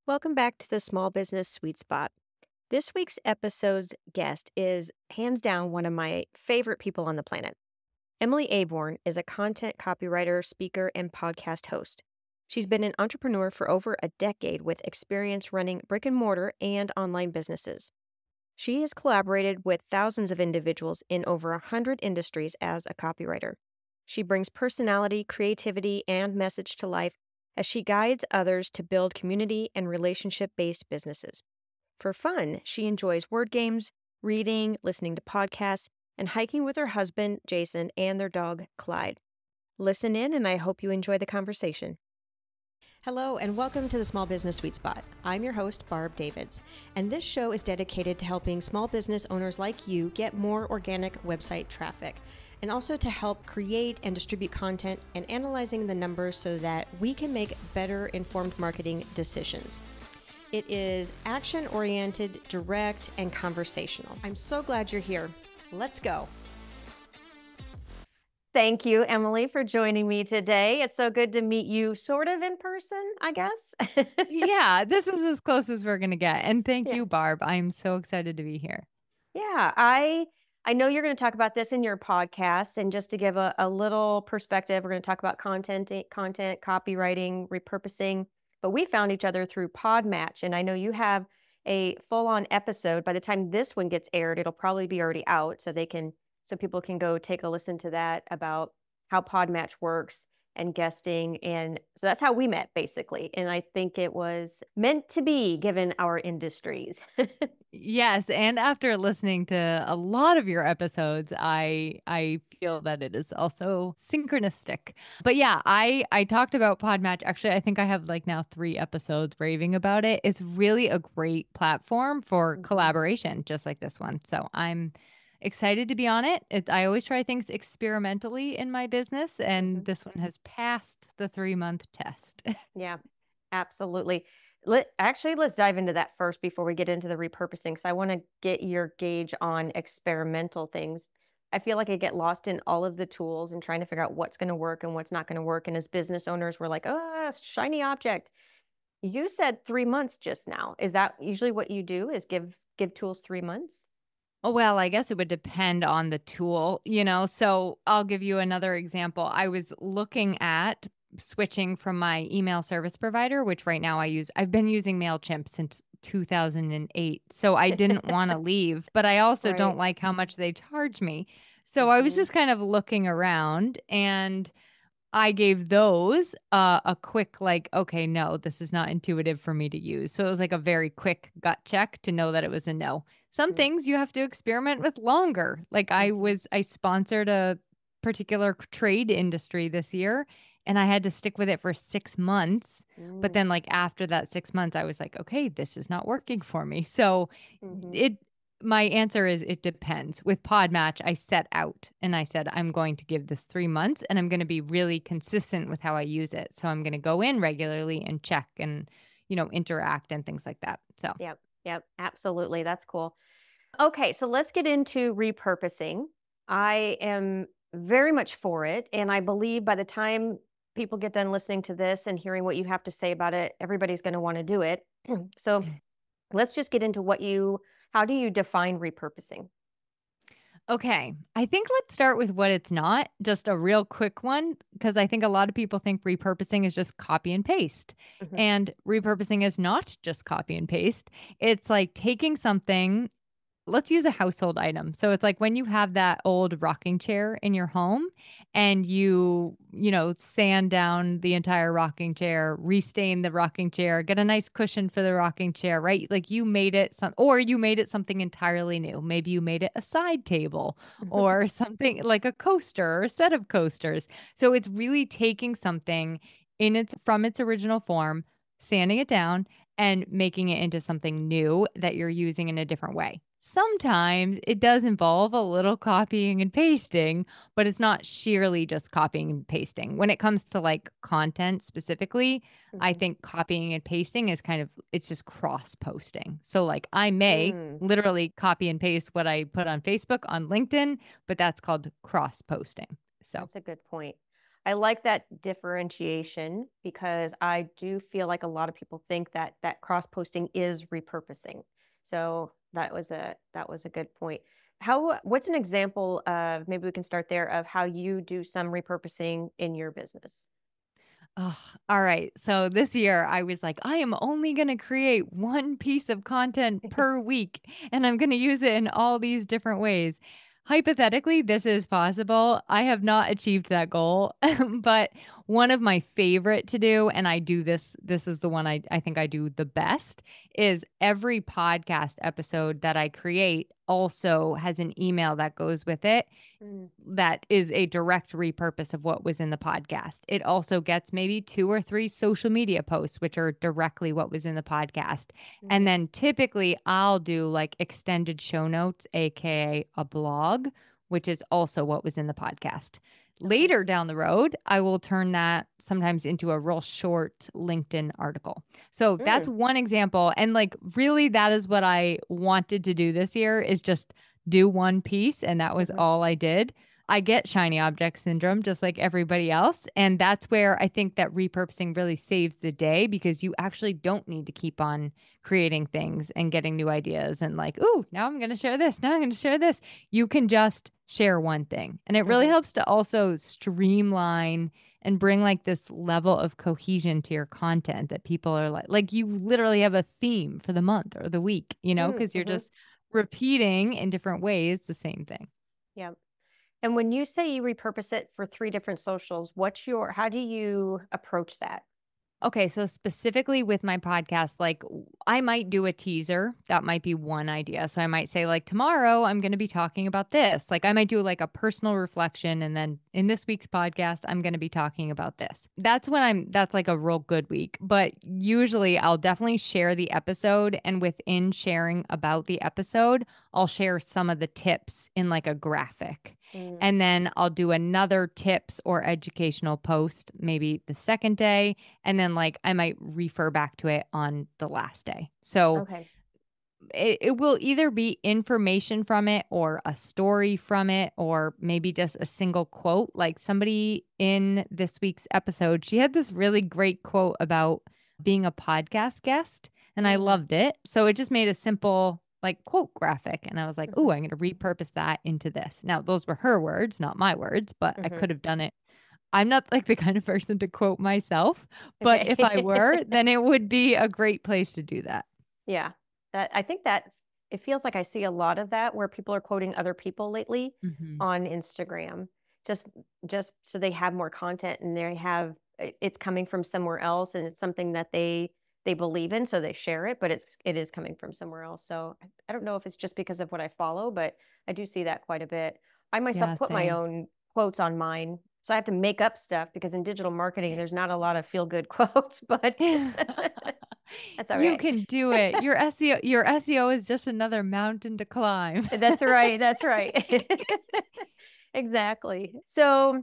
Welcome back to the Small Business Sweet Spot. This week's episode's guest is hands down one of my favorite people on the planet. Emily Aborn is a content copywriter, speaker, and podcast host. She's been an entrepreneur for over a decade with experience running brick and mortar and online businesses. She has collaborated with thousands of individuals in over 100 industries as a copywriter. She brings personality, creativity, and message to life as she guides others to build community and relationship-based businesses. For fun, she enjoys word games, reading, listening to podcasts, and hiking with her husband, Jason, and their dog, Clyde. Listen in, and I hope you enjoy the conversation. Hello, and welcome to the Small Business Sweet Spot. I'm your host, Barb Davids, and this show is dedicated to helping small business owners like you get more organic website traffic, and also to help create and distribute content and analyzing the numbers so that we can make better informed marketing decisions. It is action-oriented, direct, and conversational. I'm so glad you're here. Let's go. Thank you, Emily, for joining me today. It's so good to meet you sort of in person, I guess. Yeah, this is as close as we're going to get. And thank Yeah. you, Barb. I'm so excited to be here. Yeah, I know you're going to talk about this in your podcast, and just to give a little perspective, we're going to talk about content, copywriting, repurposing. But we found each other through Podmatch, and I know you have a full-on episode. By the time this one gets aired, it'll probably be already out, so people can go take a listen to that about how Podmatch works and guesting. And so that's how we met, basically. And I think it was meant to be given our industries. Yes, and after listening to a lot of your episodes, I feel that it is also synchronistic. But yeah, I talked about Podmatch. Actually, I think I have like now 3 episodes raving about it. It's really a great platform for collaboration, just like this one. So I'm excited to be on it. I always try things experimentally in my business, and this one has passed the 3-month test. Yeah, absolutely. Let's dive into that first before we get into the repurposing. So I want to get your gauge on experimental things. I feel like I get lost in all of the tools and trying to figure out what's going to work and what's not going to work. And as business owners, we're like, oh, shiny object. You said 3 months just now. Is that usually what you do, is give tools 3 months? Oh, well, I guess it would depend on the tool, So I'll give you another example. I was looking at switching from my email service provider, which right now I've been using MailChimp since 2008. So I didn't want to leave, but I also don't Right. like how much they charge me. So I was just kind of looking around, and I gave those a quick, like, okay, no, this is not intuitive for me to use. So it was like a very quick gut check to know that it was a no. Some things you have to experiment with longer. Like I sponsored a particular trade industry this year, and I had to stick with it for 6 months. But then like after that 6 months, I was like, okay, this is not working for me. So it my answer is it depends. With Podmatch, I set out and I said, I'm going to give this 3 months and I'm going to be really consistent with how I use it. So I'm going to go in regularly and check and, interact and things like that. So, Yep, absolutely. That's cool. Okay, so let's get into repurposing. I am very much for it. And I believe by the time people get done listening to this and hearing what you have to say about it, everybody's going to want to do it. So let's just get into how do you define repurposing? okay. I think let's start with what it's not, just a real quick one, because I think a lot of people think repurposing is just copy and paste. And repurposing is not just copy and paste. It's like taking something. Let's use a household item. So it's like when you have that old rocking chair in your home and sand down the entire rocking chair, restain the rocking chair, get a nice cushion for the rocking chair, right? Like you made it something entirely new. Maybe you made it a side table or something like a coaster or a set of coasters. So it's really taking something from its original form, sanding it down and making it into something new that you're using in a different way. Sometimes it does involve a little copying and pasting, but it's not sheerly just copying and pasting. When it comes to like content specifically, I think copying and pasting it's just cross posting. So like I may literally copy and paste what I put on Facebook, on LinkedIn, but that's called cross posting. So That's a good point. I like that differentiation because I do feel like a lot of people think that cross posting is repurposing. So that was a good point. What's an example of, maybe we can start there, of how you do some repurposing in your business? Oh, all right. So this year I was like, I am only going to create one piece of content per week and I'm going to use it in all these different ways. Hypothetically, this is possible. I have not achieved that goal, but one of my favorite to do, and I do this is the one I think I do the best, is every podcast episode that I create also has an email that goes with it Mm, that is a direct repurpose of what was in the podcast. It also gets maybe 2 or 3 social media posts, which are directly what was in the podcast. And mhm. then typically I'll do like extended show notes, AKA a blog, which is also what was in the podcast. Okay. Later down the road, I will turn that sometimes into a real short LinkedIn article. So that's Mm, one example. And like, really, that is what I wanted to do this year, is just do one piece. And that was mhm, all I did. I get shiny object syndrome just like everybody else. And that's where I think that repurposing really saves the day, because you actually don't need to keep on creating things and getting new ideas and like, ooh, now I'm going to share this. Now I'm going to share this. You can just share one thing. And it really mhm. helps to also streamline and bring like this level of cohesion to your content, that people are like you literally have a theme for the month or the week, Mm, because you're mhm. just repeating in different ways the same thing. Yeah. And when you say you repurpose it for 3 different socials, how do you approach that? Okay, so specifically with my podcast, like I might do a teaser. That might be one idea. So I might say, like, tomorrow I'm going to be talking about this. Like, I might do like a personal reflection. And then in this week's podcast, I'm going to be talking about this. That's like a real good week. But usually I'll definitely share the episode. And within sharing about the episode, I'll share some of the tips in like a graphic. Mm, And then I'll do another tips or educational post maybe the second day. And then like I might refer back to it on the last day. So okay. it will either be information from it or a story from it, or maybe just a single quote. Like somebody in this week's episode, she had this really great quote about being a podcast guest, and I Mm, loved it. So it just made a simple like quote graphic. And I was like, mhm, oh, I'm going to repurpose that into this. Now, those were her words, not my words, but I mhm. could have done it. I'm not like the kind of person to quote myself, but Okay. if I were, then it would be a great place to do that. Yeah. I think that it feels like I see a lot of that where people are quoting other people lately Hmm. on Instagram, just just so they have more content, and it's coming from somewhere else, and it's something that they believe in, so they share it, but it is coming from somewhere else. So I don't know if it's just because of what I follow, but I do see that quite a bit. I myself Yeah, put my same. own quotes on mine. So I have to make up stuff because in digital marketing, there's not a lot of feel good quotes, but that's all You right. can do it. Your SEO is just another mountain to climb. That's right. That's right. Exactly. So,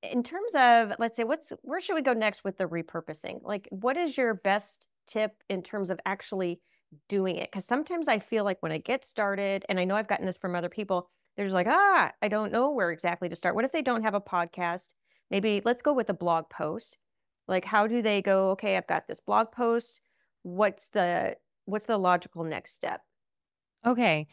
in terms of, let's say, where should we go next with the repurposing? Like, what is your best tip in terms of actually doing it? Because sometimes I feel like when I get started, and I know I've gotten this from other people, there's like, I don't know where exactly to start. What if they don't have a podcast? Maybe let's go with a blog post. Like, how do they go, okay, I've got this blog post. What's the logical next step? Okay.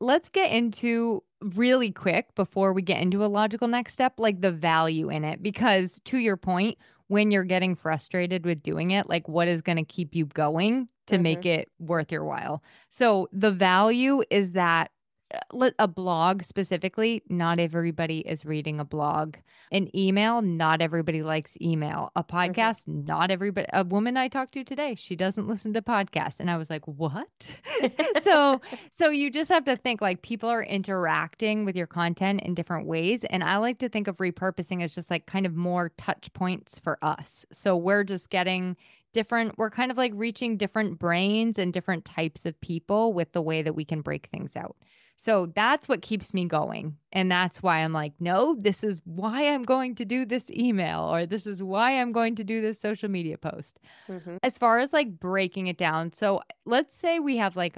Let's get into really quick before we get into a logical next step, like the value in it. Because to your point, when you're getting frustrated with doing it, like what is going to keep you going to Mm-hmm. make it worth your while? So the value is that a blog specifically, not everybody is reading a blog. An email, not everybody likes email. A Mm-hmm. podcast, not everybody. A woman I talked to today, she doesn't listen to podcasts, and I was like, "What?" so, so you just have to think like people are interacting with your content in different ways, and I like to think of repurposing as just like kind of more touch points for us. So we're just getting different. We're kind of like reaching different brains and different types of people with the way that we can break things out. So that's what keeps me going. And that's why I'm like, no, this is why I'm going to do this email, or this is why I'm going to do this social media post. Mm-hmm. As far as like breaking it down. So let's say we have like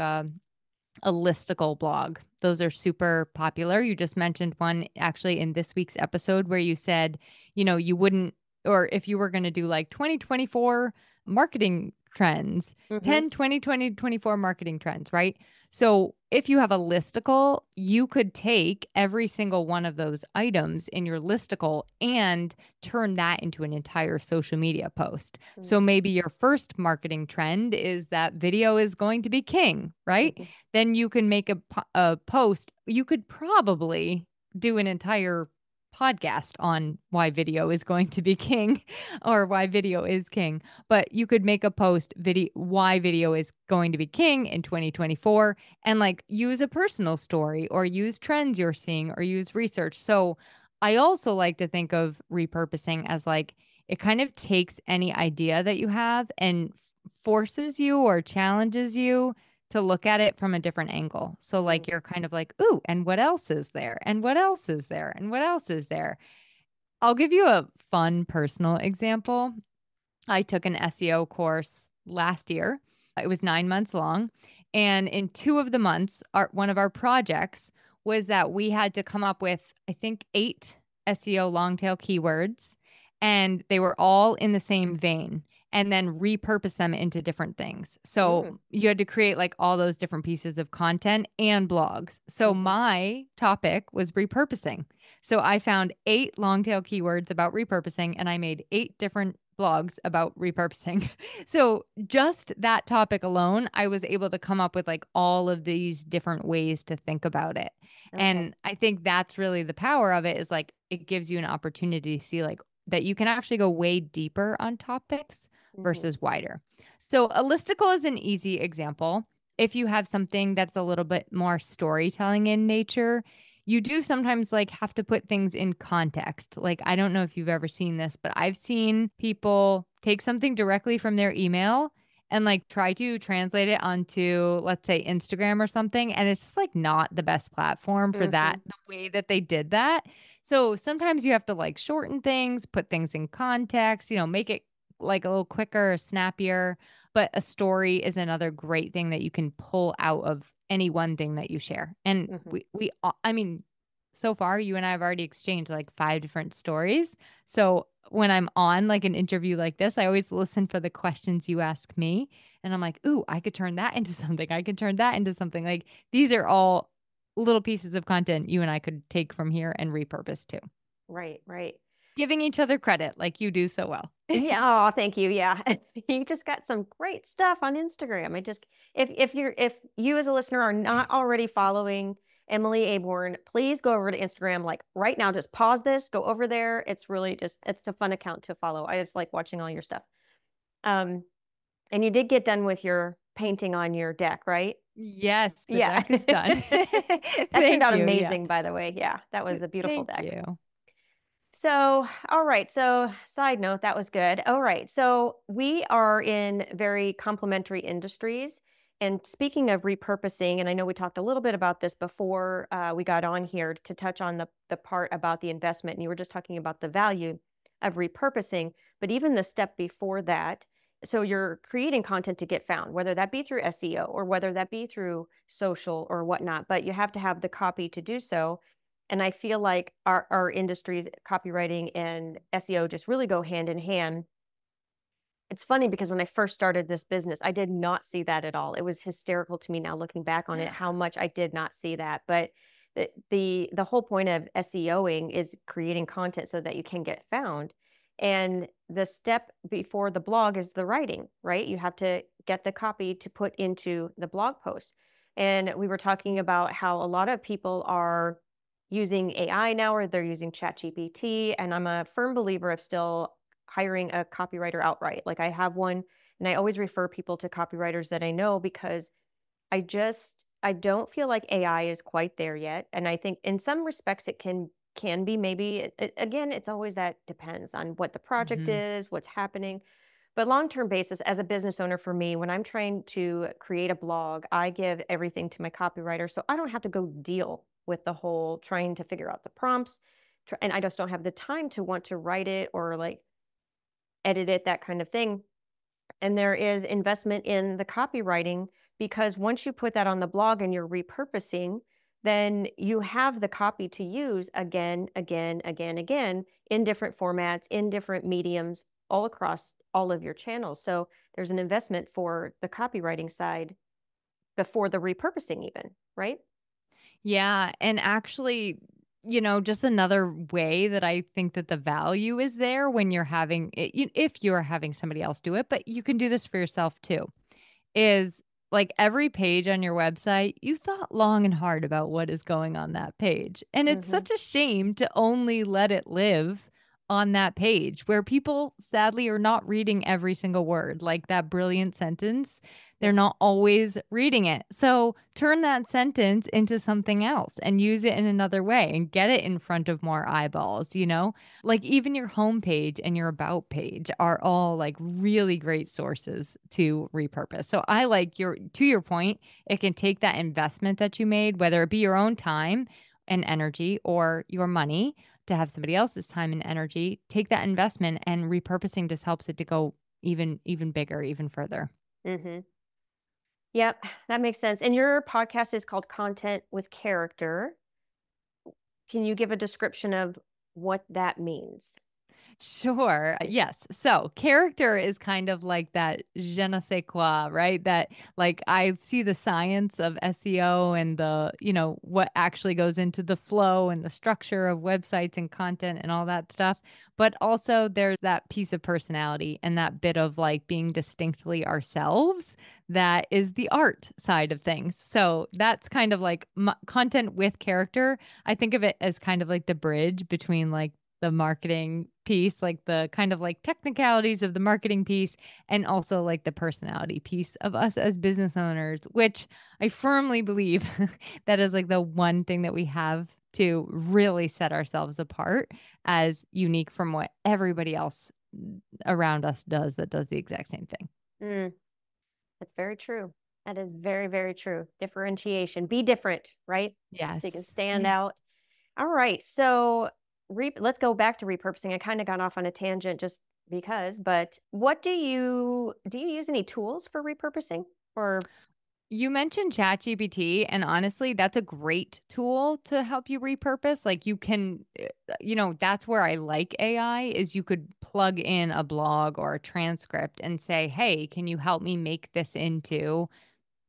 a listicle blog. Those are super popular. You just mentioned one actually in this week's episode where you said, you wouldn't, or if you were going to do like 2024 marketing trends, Mm-hmm. 10, 20, 2024 marketing trends, right? So if you have a listicle, you could take every single one of those items in your listicle and turn that into an entire social media post. So maybe your first marketing trend is that video is going to be king, right? Mm-hmm. Then you can make a post. You could probably do an entire podcast on why video is going to be king or why video is king. But you could make a post why video is going to be king in 2024 and like use a personal story or use trends you're seeing or use research. So I also like to think of repurposing as like it kind of takes any idea that you have and forces you or challenges you to look at it from a different angle. So like you're kind of like, ooh, and what else is there? And what else is there? And what else is there? I'll give you a fun personal example. I took an SEO course last year. It was 9 months long. And in 2 of the months, one of our projects was that we had to come up with, I think, 8 SEO long tail keywords, and they were all in the same vein, and then repurpose them into different things. So you had to create like all those different pieces of content and blogs. So my topic was repurposing. So I found 8 long tail keywords about repurposing, and I made 8 different blogs about repurposing. So just that topic alone, I was able to come up with like all of these different ways to think about it. Okay. And I think that's really the power of it, is like it gives you an opportunity to see like that you can actually go way deeper on topics versus wider. So a listicle is an easy example. If you have something that's a little bit more storytelling in nature, you do sometimes like have to put things in context. Like, I don't know if you've ever seen this, but I've seen people take something directly from their email and like try to translate it onto, let's say, Instagram or something. And it's just like not the best platform for that, the way that they did that. So sometimes you have to like shorten things, put things in context, make it like a little quicker, snappier. But a story is another great thing that you can pull out of any one thing that you share. And I mean, so far you and I have already exchanged like 5 different stories. So when I'm on like an interview like this, I always listen for the questions you ask me. And I'm like, ooh, I could turn that into something. I could turn that into something. Like these are all little pieces of content you and I could take from here and repurpose too. Right, right. Giving each other credit like you do so well. Yeah. Oh, thank you. Yeah. You just got some great stuff on Instagram. If you as a listener are not already following Emily Aborn, please go over to Instagram. Like right now, just pause this, go over there. It's a fun account to follow. I just like watching all your stuff. And you did get done with your painting on your deck, right? Yes, the deck is done. That turned out amazing, by the way. Yeah, that was a beautiful deck. Thank you. So, all right. So, side note, that was good. All right. So, we are in very complementary industries. And speaking of repurposing, and I know we talked a little bit about this before we got on here to touch on the part about the investment. And you were just talking about the value of repurposing, but even the step before that. So, you're creating content to get found, whether that be through SEO or whether that be through social or whatnot, but you have to have the copy to do so. And I feel like our industries, copywriting and SEO, just really go hand in hand. It's funny because when I first started this business, I did not see that at all. It was hysterical to me now looking back on it, how much I did not see that. But the whole point of SEOing is creating content so that you can get found. And the step before the blog is the writing, right? You have to get the copy to put into the blog post. And we were talking about how a lot of people are using AI now, or they're using ChatGPT. And I'm a firm believer of still hiring a copywriter outright. Like I have one, and I always refer people to copywriters that I know because I don't feel like AI is quite there yet. And I think in some respects it can be, maybe again, it's always that depends on what the project is, what's happening. But long-term basis, as a business owner for me, when I'm trying to create a blog, I give everything to my copywriter. So I don't have to go deal with the whole trying to figure out the prompts. And I just don't have the time to want to write it or like edit it, that kind of thing. And there is investment in the copywriting because once you put that on the blog and you're repurposing, then you have the copy to use again, in different formats, in different mediums, all across all of your channels. So there's an investment for the copywriting side before the repurposing even, right? Yeah. And actually, just another way that I think that the value is there when you're having it, if you're having somebody else do it, but you can do this for yourself too, is like every page on your website, you thought long and hard about what is going on that page. And it's Mm-hmm. such a shame to only let it live on that page where people sadly are not reading every single word, like that brilliant sentence. They're Yeah. not always reading it. So turn that sentence into something else and use it in another way and get it in front of more eyeballs. Like even your homepage and your about page are all like really great sources to repurpose. So I like to your point, it can take that investment that you made, whether it be your own time and energy or your money to have somebody else's time and energy, take that investment, and repurposing just helps it to go even bigger, even further. Mm-hmm. Yep, that makes sense. And your podcast is called Content with Character. Can you give a description of what that means? Sure. Yes. So character is kind of like that je ne sais quoi, right? That like I see the science of SEO and what actually goes into the flow and the structure of websites and content and all that stuff. But also there's that piece of personality and that bit of like being distinctly ourselves that is the art side of things. So that's kind of like content with character. I think of it as kind of like the bridge between like the marketing piece, like the kind of like technicalities of the marketing piece, and also like the personality piece of us as business owners, which I firmly believe that is like the one thing that we have to really set ourselves apart as unique from what everybody else around us does that does the exact same thing. Mm, that's very true. That is very, very true. Differentiation. Be different, right? So you can Yes. stand out. All right. So let's go back to repurposing. I kind of got off on a tangent just because, but what do you use any tools for repurposing or You mentioned ChatGPT, and honestly, that's a great tool to help you repurpose. Like you can, that's where I like AI is you could plug in a blog or a transcript and say, "Hey, can you help me make this into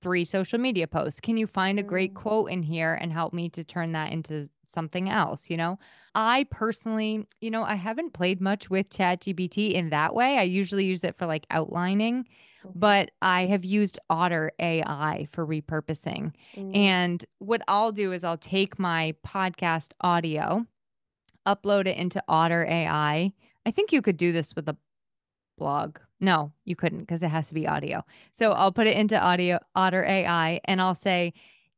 3 social media posts? Can you find a great Mm, quote in here and help me to turn that into something else?" I personally, I haven't played much with ChatGPT in that way. I usually use it for like outlining, okay. but I have used Otter AI for repurposing. Mm, And what I'll do is I'll take my podcast audio, upload it into Otter AI. I think you could do this with a blog. No, you couldn't because it has to be audio. So okay. I'll put it into Otter AI and I'll say,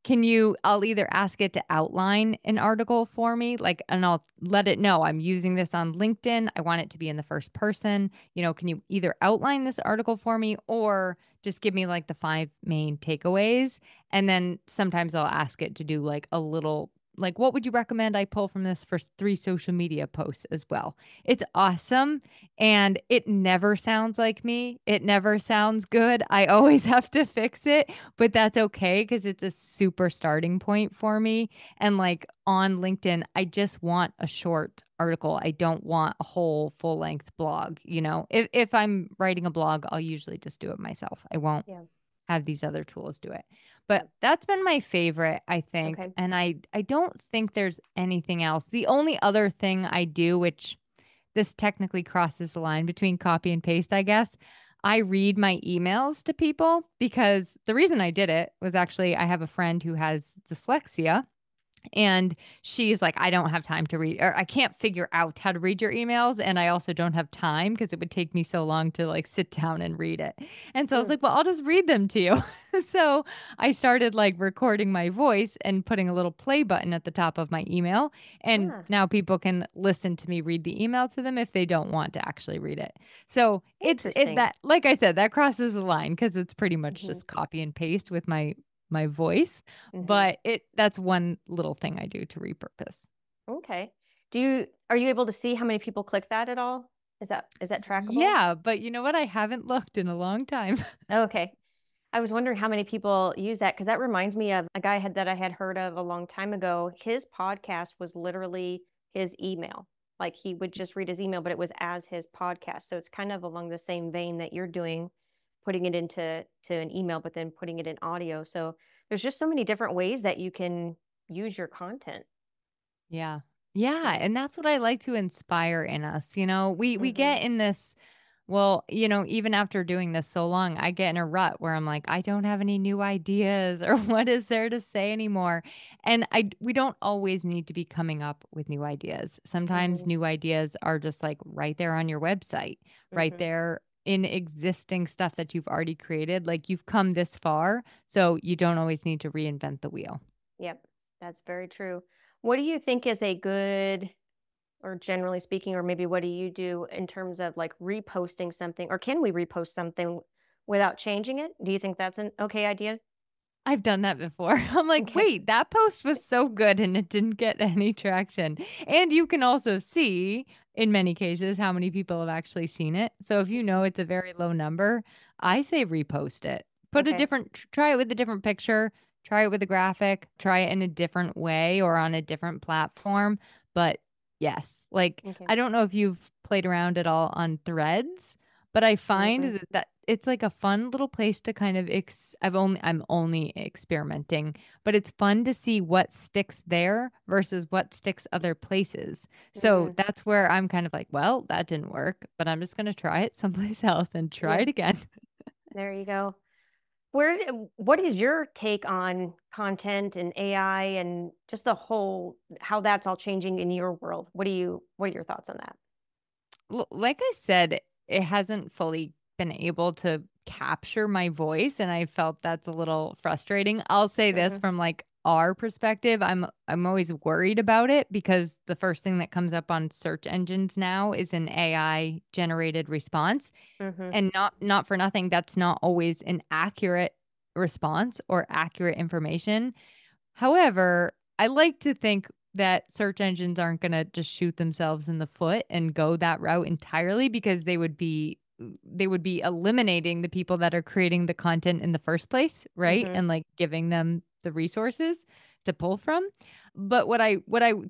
I'll either ask it to outline an article for me, and I'll let it know I'm using this on LinkedIn. I want it to be in the first person. Can you either outline this article for me or just give me like the 5 main takeaways? And then sometimes I'll ask it to do like a little, like, what would you recommend I pull from this for 3 social media posts as well? It's awesome. And it never sounds like me. It never sounds good. I always have to fix it, but that's okay because it's a super starting point for me. And like on LinkedIn, I just want a short article. I don't want a whole full length blog. If I'm writing a blog, I'll usually just do it myself. I won't Yeah. have these other tools do it. Yeah. But that's been my favorite, I think. Okay. And I don't think there's anything else. The only other thing I do, which this technically crosses the line between copy and paste, I guess. I read my emails to people because the reason I did it was actually I have a friend who has dyslexia. And she's like, I don't have time to read, or I can't figure out how to read your emails. And I also don't have time because it would take me so long to like sit down and read it. And so I was Mm, like, well, I'll just read them to you. So I started like recording my voice and putting a little play button at the top of my email. And ah, now people can listen to me read the email to them if they don't want to actually read it. So interesting. that, like I said, that crosses the line because it's pretty much Hmm. just copy and paste with my voice, Hmm. but that's one little thing I do to repurpose. Okay. Are you able to see how many people click that at all? Is that trackable? Yeah, but you know what? I haven't looked in a long time. Okay. I was wondering how many people use that, because that reminds me of a guy that I had heard of a long time ago. His podcast was literally his email. Like he would just read his email, but it was as his podcast. So it's kind of along the same vein that you're doing, putting it into an email, but then putting it in audio. So there's just so many different ways that you can use your content. Yeah. Yeah, So, and that's what I like to inspire in us. We hmm get in this, well, even after doing this so long, I get in a rut where I'm like, I don't have any new ideas or what is there to say anymore? And we don't always need to be coming up with new ideas. Sometimes hmm new ideas are just like right there on your website, right hmm there in existing stuff that you've already created. Like you've come this far, so you don't always need to reinvent the wheel. Yep, that's very true. What do you think is a good, or generally speaking, or maybe what do you do in terms of like reposting something, or can we repost something without changing it? Do you think that's an okay idea? I've done that before. I'm like, Okay. wait, that post was so good and it didn't get any traction. And you can also see in many cases how many people have actually seen it. So if you know Mhm. it's a very low number, I say repost it. Okay. Try it with a different picture, try it with a graphic, try it in a different way or on a different platform. But yes, like Okay. I don't know if you've played around at all on Threads, but I find Mm-mm. that it's like a fun little place to kind of I'm only experimenting, but it's fun to see what sticks there versus what sticks other places. So Mm. that's where I'm kind of like, well, that didn't work, but I'm just going to try it someplace else and try Yeah, it again. there you go. What is your take on content and AI and just the whole, how that's all changing in your world? What are your thoughts on that? Like I said, it hasn't fully been able to capture my voice, and I felt that's a little frustrating. I'll say this Mm-hmm. from like our perspective, I'm always worried about it because the first thing that comes up on search engines now is an AI generated response, Mm-hmm. and not for nothing, that's not always an accurate response or accurate information. However, I like to think that search engines aren't going to just shoot themselves in the foot and go that route entirely because they would be eliminating the people that are creating the content in the first place, right? Mm-hmm. And like giving them the resources to pull from. But what I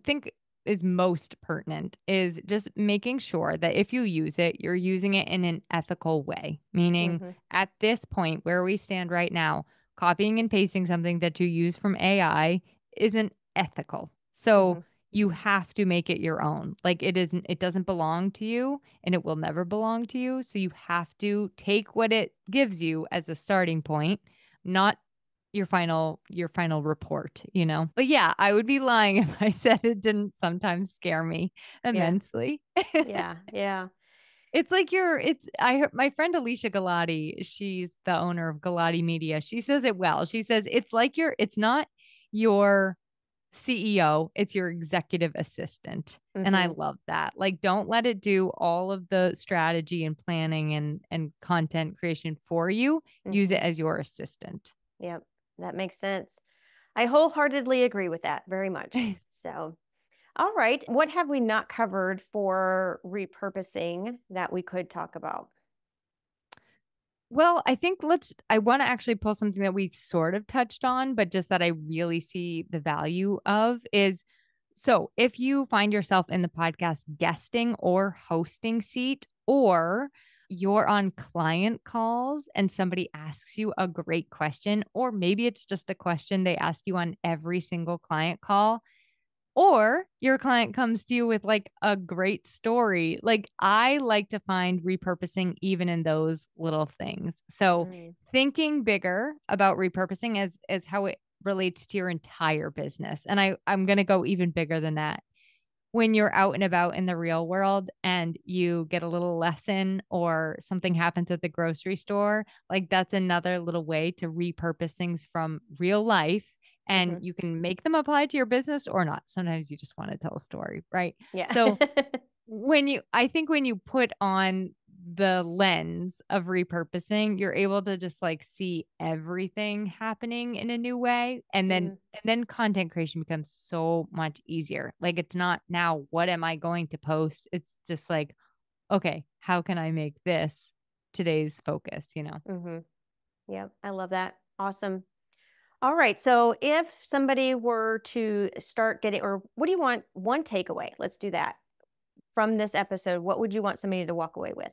think is most pertinent is just making sure that if you use it, you're using it in an ethical way. Meaning Mm-hmm. at this point where we stand right now, copying and pasting something that you use from AI isn't ethical. So Mm-hmm. you have to make it your own. Like it doesn't belong to you and it will never belong to you. So you have to take what it gives you as a starting point, not your final report. But yeah, I would be lying if I said it didn't sometimes scare me Yeah. immensely. Yeah. Yeah. It's like I heard my friend Alicia Galati, she's the owner of Galati Media. She says it well. She says it's not your CEO, it's your executive assistant. And I Mm-hmm. love that. Like don't let it do all of the strategy and planning and content creation for you. Use Mm-hmm. it as your assistant. Yep. That makes sense. I wholeheartedly agree with that very much. So, all right. What have we not covered for repurposing that we could talk about? Well, I want to actually pull something that we sort of touched on, but just that I really see the value of is so if you find yourself in the podcast guesting or hosting seat, or you're on client calls and somebody asks you a great question, or maybe it's just a question they ask you on every single client call, or your client comes to you with like a great story. Like I like to find repurposing even in those little things. So Mm. thinking bigger about repurposing as how it relates to your entire business. And I'm going to go even bigger than that. When you're out and about in the real world and you get a little lesson or something happens at the grocery store, like that's another little way to repurpose things from real life, and Mm-hmm. you can make them apply to your business or not. Sometimes you just want to tell a story, right? Yeah. So I think when you put on the lens of repurposing, you're able to just like see everything happening in a new way. And then Mm. and then content creation becomes so much easier. Like it's not now, what am I going to post? It's just like, okay, how can I make this today's focus? Mm-hmm. Yep. I love that. Awesome. All right. So if somebody were to start getting, or what do you want? One takeaway. Let's do that from this episode. What would you want somebody to walk away with?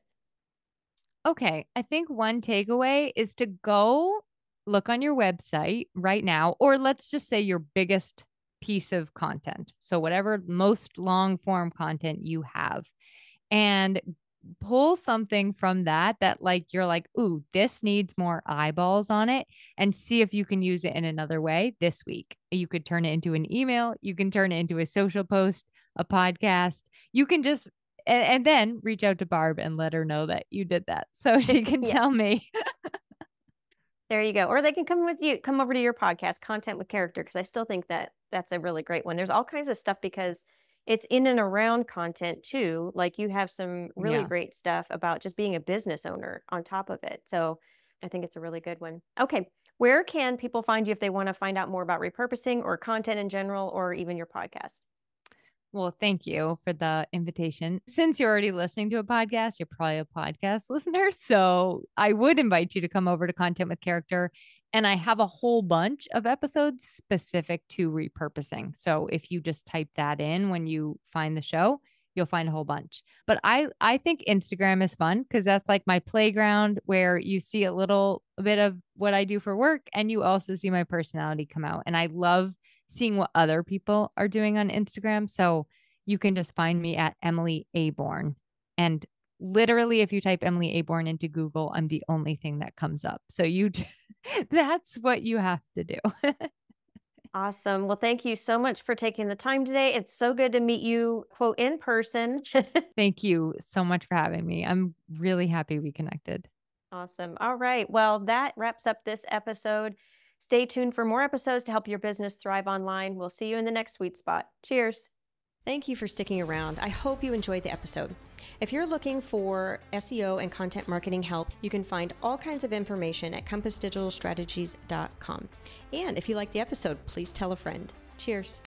Okay, I think one takeaway is to go look on your website right now, or let's just say your biggest piece of content. So, whatever most long form content you have, and pull something from that like you're like, ooh, this needs more eyeballs on it, and see if you can use it in another way this week. You could turn it into an email, you can turn it into a social post, a podcast. You can just and then reach out to Barb and let her know that you did that so she can Yeah. tell me. There you go. Or they can come over to your podcast, Content with Character, because I still think that that's a really great one. There's all kinds of stuff because it's in and around content too. Like you have some really Yeah. great stuff about just being a business owner on top of it. So I think it's a really good one. Okay. Where can people find you if they want to find out more about repurposing or content in general, or even your podcast? Well, thank you for the invitation. Since you're already listening to a podcast, you're probably a podcast listener. So I would invite you to come over to Content with Character. And I have a whole bunch of episodes specific to repurposing. So if you just type that in when you find the show, you'll find a whole bunch. But I think Instagram is fun because that's like my playground where you see a little bit of what I do for work and you also see my personality come out. And I love seeing what other people are doing on Instagram. So you can just find me at Emily Aborn. And literally, if you type Emily Aborn into Google, I'm the only thing that comes up. So that's what you have to do. Awesome. Well, thank you so much for taking the time today. It's so good to meet you, quote, in person. Thank you so much for having me. I'm really happy we connected. Awesome. All right. Well, that wraps up this episode. Stay tuned for more episodes to help your business thrive online. We'll see you in the next sweet spot. Cheers. Thank you for sticking around. I hope you enjoyed the episode. If you're looking for SEO and content marketing help, you can find all kinds of information at compassdigitalstrategies.com. And if you like the episode, please tell a friend. Cheers.